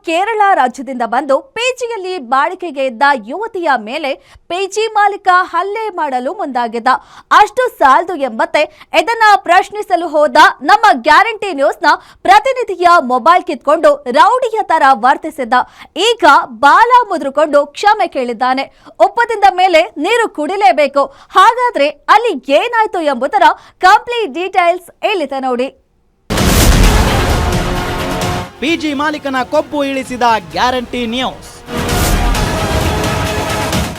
ಕೇರಳ ರಾಜ್ಯದಿಂದ ಬಂದು ಪಿಜಿಯಲ್ಲಿ ಬಾಡಿಗೆಗೆ ಇದ್ದ ಯುವತಿಯ ಮೇಲೆ ಪಿಜಿ ಮಾಲೀಕ ಹಲ್ಲೆ ಮಾಡಲು ಮುಂದಾಗಿದ್ದ. ಅಷ್ಟು ಸಾಲದು ಎಂಬಂತೆ ಇದನ್ನ ಪ್ರಶ್ನಿಸಲು ಹೋದ ನಮ್ಮ ಗ್ಯಾರಂಟಿ ನ್ಯೂಸ್ನ ಪ್ರತಿನಿಧಿಯ ಮೊಬೈಲ್ ಕಿತ್ಕೊಂಡು ರೌಡಿಯ ತರ ವರ್ತಿಸಿದ್ದ. ಈಗ ಬಾಲ ಮುದ್ರುಕೊಂಡು ಕ್ಷಮೆ ಕೇಳಿದ್ದಾನೆ. ಒಪ್ಪದಿಂದ ಮೇಲೆ ನೀರು ಕುಡಿಲೇಬೇಕು. ಹಾಗಾದ್ರೆ ಅಲ್ಲಿ ಏನಾಯ್ತು ಎಂಬುದರ ಕಂಪ್ಲೀಟ್ ಡೀಟೇಲ್ಸ್ ಇಲ್ಲಿದೆ ನೋಡಿ. ಪಿಜಿ ಮಾಲೀಕನ ಕೊಬ್ಬು ಇಳಿಸಿದ ಗ್ಯಾರಂಟಿ ನ್ಯೂಸ್.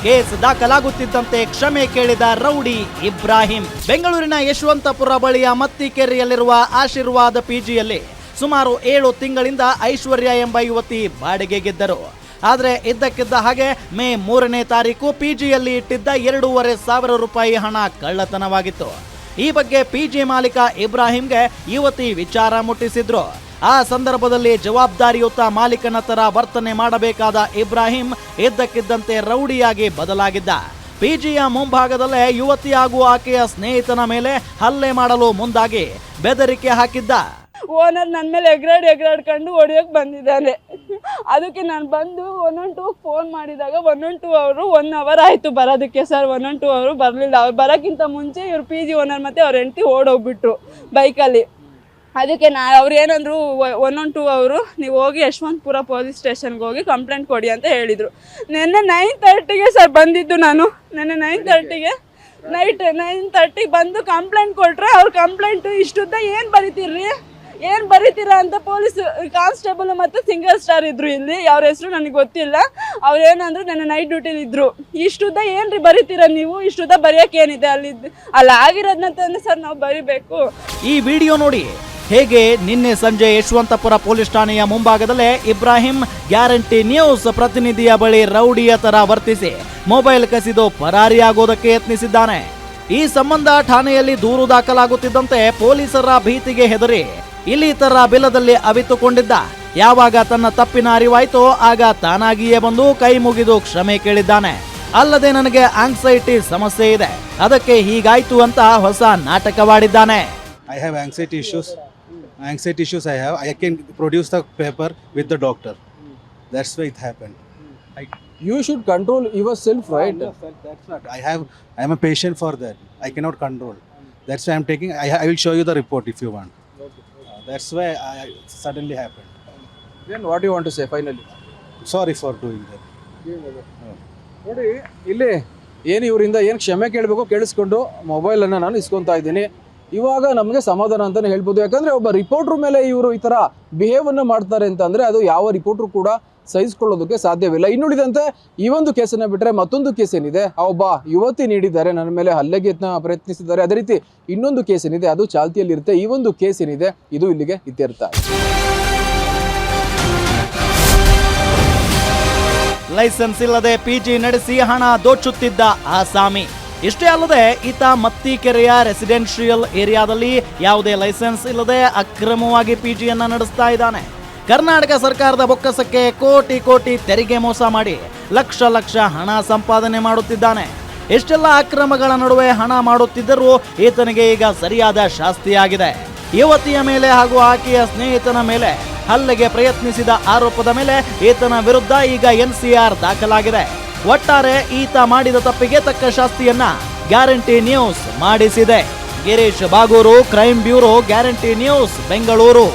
ಕೇಸ್ ದಾಖಲಾಗುತ್ತಿದ್ದಂತೆ ಕ್ಷಮೆ ಕೇಳಿದ ರೌಡಿ ಇಬ್ರಾಹಿಂ. ಬೆಂಗಳೂರಿನ ಯಶವಂತಪುರ ಬಳಿಯ ಮತ್ತಿಕೆರೆಯಲ್ಲಿರುವ ಆಶೀರ್ವಾದ ಪಿಜಿಯಲ್ಲಿ ಸುಮಾರು 7 ತಿಂಗಳಿಂದ ಐಶ್ವರ್ಯ ಎಂಬ ಯುವತಿ ಬಾಡಿಗೆಗಿದ್ದರು. ಆದರೆ ಇದ್ದಕ್ಕಿದ್ದ ಹಾಗೆ ಮೇ 3ನೇ ತಾರೀಕು ಪಿಜಿಯಲ್ಲಿ ಇಟ್ಟಿದ್ದ 2,500 ರೂಪಾಯಿ ಹಣ ಕಳ್ಳತನವಾಗಿತ್ತು. ಈ ಬಗ್ಗೆ ಪಿಜಿ ಮಾಲೀಕ ಇಬ್ರಾಹಿಂಗೆ ಯುವತಿ ವಿಚಾರ ಮುಟ್ಟಿಸಿದ್ರು. ಆ ಸಂದರ್ಭದಲ್ಲಿ ಜವಾಬ್ದಾರಿಯುತ ಮಾಲೀಕನ ತರ ವರ್ತನೆ ಮಾಡಬೇಕಾದ ಇಬ್ರಾಹಿಂ ಇದ್ದಕ್ಕಿದ್ದಂತೆ ರೌಡಿಯಾಗಿ ಬದಲಾಗಿದ್ದ. ಪಿಜಿಯ ಮುಂಭಾಗದಲ್ಲೇ ಯುವತಿ ಹಾಗೂ ಆಕೆಯ ಸ್ನೇಹಿತನ ಮೇಲೆ ಹಲ್ಲೆ ಮಾಡಲು ಮುಂದಾಗಿ ಬೆದರಿಕೆ ಹಾಕಿದ್ದ. ಓನರ್ ನನ್ನ ಮೇಲೆ ಎಗರಾಡ್ಕೊಂಡು ಹೊಡಿಯೋಕೆ ಬಂದಿದ್ದಾನೆ. ಅದಕ್ಕೆ ನಾನು ಬಂದು 112 ಫೋನ್ ಮಾಡಿದಾಗ 112 ಅವರು 1 ಅವರ್ ಆಯಿತು ಬರೋದಕ್ಕೆ. ಸರ್ 112 ಅವರು ಬರಲಿಲ್ಲ. ಅವ್ರು ಬರೋಕ್ಕಿಂತ ಮುಂಚೆ ಇವ್ರು ಪಿ ಜಿ ಓನರ್ ಮತ್ತು ಅವ್ರ ಹೆಂಡತಿ ಓಡೋಗ್ಬಿಟ್ರು ಬೈಕಲ್ಲಿ. ಅದಕ್ಕೆ ಅವ್ರು ಏನಂದ್ರು 112 ಅವರು ನೀವು ಹೋಗಿ ಯಶವಂತಪುರ ಪೊಲೀಸ್ ಸ್ಟೇಷನ್ಗೆ ಹೋಗಿ ಕಂಪ್ಲೇಂಟ್ ಕೊಡಿ ಅಂತ ಹೇಳಿದರು. ನೆನ್ನೆ 9:30ಗೆ ಸರ್ ಬಂದಿದ್ದು ನಾನು. ನೆನ್ನೆ 9:30ಗೆ ನೈಟ್ 9:30 ಬಂದು ಕಂಪ್ಲೇಂಟ್ ಕೊಟ್ಟರೆ ಅವ್ರ ಕಂಪ್ಲೇಂಟು ಇಷ್ಟುದ್ದ ಏನು ಬರೀತೀರಾ ಅಂತ ಪೊಲೀಸ್ ಕಾನ್ಸ್ಟೇಬಲ್ ಮತ್ತು ಸಿಂಗಲ್ ಸ್ಟಾರ್ ಇದ್ರು ಇಲ್ಲಿ. ಅವ್ರ ಹೆಸರು ನನಗೆ ಗೊತ್ತಿಲ್ಲ. ಅವ್ರು ಏನಂದ್ರು ನನ್ನ ನೈಟ್ ಡ್ಯೂಟಿಲಿ ಇದ್ರು. ಇಷ್ಟುದ್ದ ಏನ್ರಿ ಬರೀತೀರಾ ನೀವು? ಇಷ್ಟುದ್ದ ಬರೆಯೋಕೆ ಏನಿದೆ ಅಲ್ಲಿ ಆಗಿರೋದನ್ನ ಸರ್ ನಾವು ಬರಿಬೇಕು. ಈ ವಿಡಿಯೋ ನೋಡಿ. ಹೇಗೆ ನಿನ್ನೆ ಸಂಜೆ ಯಶವಂತಪುರ ಪೊಲೀಸ್ ಠಾಣೆಯ ಮುಂಭಾಗದಲ್ಲೇ ಇಬ್ರಾಹಿಂ ಗ್ಯಾರಂಟಿ ನ್ಯೂಸ್ ಪ್ರತಿನಿಧಿಯ ಬಳಿ ರೌಡಿಯ ತರ ವರ್ತಿಸಿ ಮೊಬೈಲ್ ಕಸಿದು ಪರಾರಿಯಾಗೋದಕ್ಕೆ ಯತ್ನಿಸಿದ್ದಾನೆ. ಈ ಸಂಬಂಧ ಠಾಣೆಯಲ್ಲಿ ದೂರು ದಾಖಲಾಗುತ್ತಿದ್ದಂತೆ ಪೊಲೀಸರ ಭೀತಿಗೆ ಹೆದರಿ ಇಲ್ಲಿ ತರ ಬಿಲದಲ್ಲಿ ಅವಿತುಕೊಂಡಿದ್ದ. ಯಾವಾಗ ತನ್ನ ತಪ್ಪಿನ ಅರಿವಾಯ್ತೋ ಆಗ ತಾನಾಗಿಯೇ ಬಂದು ಕೈ ಮುಗಿದು ಕ್ಷಮೆ ಕೇಳಿದ್ದಾನೆ. ಅಲ್ಲದೆ ನನಗೆ ಆಂಗ್ಸೈಟಿ ಸಮಸ್ಯೆ ಇದೆ, ಅದಕ್ಕೆ ಹೀಗಾಯ್ತು ಅಂತ ಹೊಸ ನಾಟಕವಾಡಿದ್ದಾನೆ. I have anxiety issues I have. I can produce the paper with the doctor. That's why it happened. You should control yourself, right? That's not. I am a patient for that. I cannot control. That's why I'm taking. I will show you the report if you want. That's why I suddenly happened. Then what do you want to say finally? Sorry for doing that. ನೋಡಿ ಇಲ್ಲಿ ಏನು ಇವರಿಂದ ಏನು ಕ್ಷಮೆ ಕೇಳಬೇಕು ಕೇಳಿಸ್ಕೊಂಡು ಮೊಬೈಲನ್ನು ನಾನು ಇಸ್ಕೊತಾ ಇದ್ದೀನಿ. ಇವಾಗ ನಮಗೆ ಸಮಾಧಾನ ಅಂತಲೇ ಹೇಳ್ಬೋದು. ಯಾಕಂದರೆ ಒಬ್ಬ ರಿಪೋರ್ಟ್ರ್ ಮೇಲೆ ಇವರು ಈ ಥರ ಬಿಹೇವನ್ನು ಮಾಡ್ತಾರೆ ಅಂತಂದರೆ ಅದು ಯಾವ ರಿಪೋರ್ಟ್ರು ಕೂಡ ಸಹಿಸ್ಕೊಳ್ಳೋದಕ್ಕೆ ಸಾಧ್ಯವಿಲ್ಲ. ಇನ್ನುಳಿದಂತೆ ಈ ಒಂದು ಕೇಸನ್ನು ಬಿಟ್ಟರೆ ಮತ್ತೊಂದು ಕೇಸ್ ಏನಿದೆ, ಆ ಒಬ್ಬ ಯುವತಿ ನೀಡಿದ್ದಾರೆ, ನನ್ನ ಮೇಲೆ ಹಲ್ಲೆಗೆ ಪ್ರಯತ್ನಿಸಿದ್ದಾರೆ. ಅದೇ ರೀತಿ ಇನ್ನೊಂದು ಕೇಸ್ ಏನಿದೆ ಅದು ಚಾಲ್ತಿಯಲ್ಲಿರುತ್ತೆ. ಈ ಒಂದು ಕೇಸ್ ಏನಿದೆ ಇದು ಇಲ್ಲಿಗೆ ಇತ್ಯರ್ಥ. ಲೈಸೆನ್ಸ್ ಇಲ್ಲದೆ ಪಿಜಿ ನಡೆಸಿ ಹಣ ದೋಚುತ್ತಿದ್ದ ಆಸಾಮಿ. ಇಷ್ಟೇ ಅಲ್ಲದೆ ಈತ ಮತ್ತಿಕೆರೆಯ ರೆಸಿಡೆನ್ಷಿಯಲ್ ಏರಿಯಾದಲ್ಲಿ ಯಾವುದೇ ಲೈಸೆನ್ಸ್ ಇಲ್ಲದೆ ಅಕ್ರಮವಾಗಿ ಪಿಜಿಯನ್ನ ನಡೆಸ್ತಾ ಇದ್ದಾನೆ. ಕರ್ನಾಟಕ ಸರ್ಕಾರದ ಬೊಕ್ಕಸಕ್ಕೆ ಕೋಟಿ ತೆರಿಗೆ ಮೋಸ ಮಾಡಿ ಲಕ್ಷ ಹಣ ಸಂಪಾದನೆ ಮಾಡುತ್ತಿದ್ದಾನೆ. ಇಷ್ಟೆಲ್ಲ ಅಕ್ರಮಗಳ ನಡುವೆ ಹಣ ಮಾಡುತ್ತಿದ್ದರೂ ಈತನಿಗೆ ಈಗ ಸರಿಯಾದ ಶಾಸ್ತಿಯಾಗಿದೆ. ಯುವತಿಯ ಮೇಲೆ ಹಾಗೂ ಆಕೆಯ ಸ್ನೇಹಿತನ ಮೇಲೆ ಹಲ್ಲೆಗೆ ಪ್ರಯತ್ನಿಸಿದ ಆರೋಪದ ಮೇಲೆ ಈತನ ವಿರುದ್ಧ ಈಗ NCR ದಾಖಲಾಗಿದೆ. ಒಟ್ಟಾರೆ ಈತ ಮಾಡಿದ ತಪ್ಪಿಗೆ ತಕ್ಕ ಶಾಸ್ತಿಯನ್ನ ಗ್ಯಾರಂಟಿ ನ್ಯೂಸ್ ಮಾಡಿಸಿದೆ. Girish Bagur, crime bureau, guarantee news, Bengaluru.